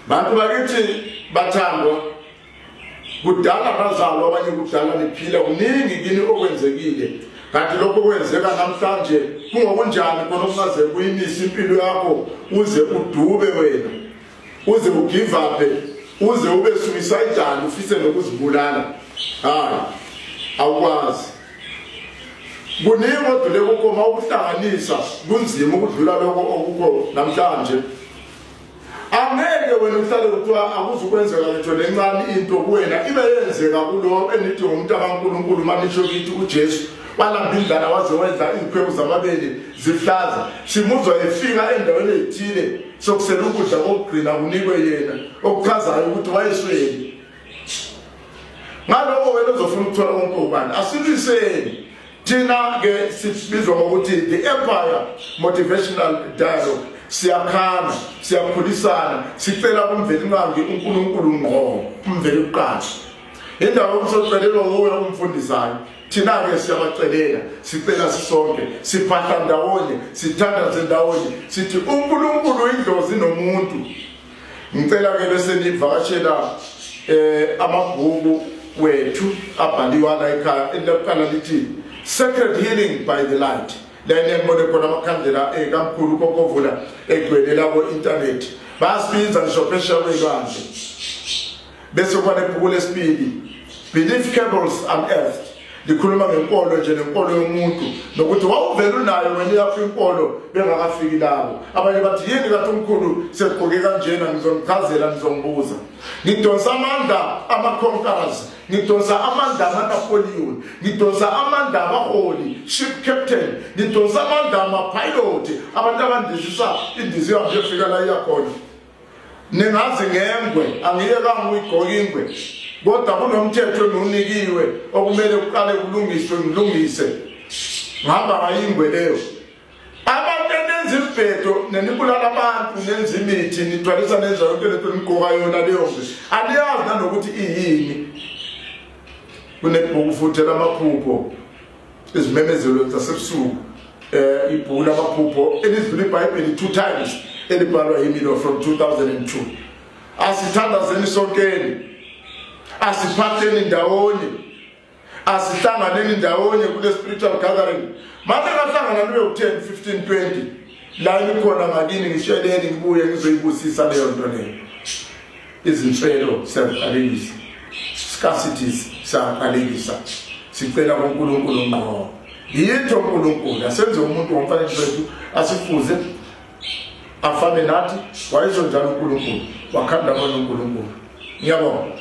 Bantu bakithi bathandwa kudala bazalwa abanye kudala niphila kuningi kini okwenzekile kanti lokho kwenzeka namhlanje kungokunjani khona ungaze kuyimisa impilo yakho uze udube wena uze ugive up uze ube suicidal ufise nokuzibulala hayi awukwazi kuningi odule kokoma ukuhlanganisa kunzima ukudlula lokho okukho namhlanje angeke wena uhlale kuthiwa akuzukwenzeka litho lencane into kuwena ibe yenzeka kulo enithi umuntu kaNkulunkulu manisho kithi uJesu walamba indlala waze wenza izikhwebu zamabele zihlaza simuzwa efika endaweni ethile sokusela ukudla kokugcina kunikwe yena okuchazayo ukuthi wayesweli ngaloko wena uzofuna ukuthola konke ubani asilwiseni thina ke sibizwa ngokuthi the Empire Motivational Dialogue siyakhana siyakhulisana sicela kumveli nqangi uNkulunkulu ngqo umveli uqala indawo yokusocelelwa nguwe umfundisayo thina ke siyabacelela sicela sisonke siphahla ndawonye sithandaze ndawonye sithi uNkulunkulu indlozi nomuntu ngicela ke bese nivakashela amabhuku wethu abhaliwe la ekhaya elokukala lithi Sacred Healing by the Light lene ngibone khona amakhandlela kaMkhulu kokovula egcwele la ku internet basibiza ngisho phesheya kwelwandle bese kwane ibhuku lesibili Belief Cables Unearthed likhuluma ngenkolo nje nenkolo yomuntu nokuthi wawuvela unayo wena yakho inkolo bengakafiki labo abanye bathi yini kathi umkhulu segqoke kanjena ngizomchazela ngizombuza ngidonsa amandla ama-conquerors ngidonsa amandla ama-Napoleon ngidonsa amandla amaholi ship captain ngidonsa amandla ama-pilot abantu abandizisa indizi yabo yefika la iyakhona ningazi ngengwe angiyekanga uyigqoka ingwe kodwa kunomthetho nonikiwe okumele uqale kulungiswe ngilungise ngihamba ngayingwe leyo abantu enenza ibhedo nenibulala abantu nenza imithi nithwalisa nenza yonke lento nigqoka yona leyo ngwe aliyazi nanokuthi iyini kunebhuku futhi lamaphupho izimemezelo zasebusuku ibhuku lamaphupho elidlula iBhayibheli 2 times elibhalwa yimilo from 2002 asithandazeni sonkeni asiphatheni ndawonye asihlanganeni ndawonye kule spiritual gathering manje ngahlangana niwe u10 15 20 la ikhona ngakini ngisheleni ngibuye ngizoyibusisa leyo nto leyo izinhlelo siyaqalekisa scarcities siyaqalekisa sicela kuNkulunkulu ngqo yitho uNkulunkulu asenze umuntu womfanekiso wethu asifuze afane nathi wayezonjalo uNkulunkulu wakhanda bona uNkulunkulu ngiyabonga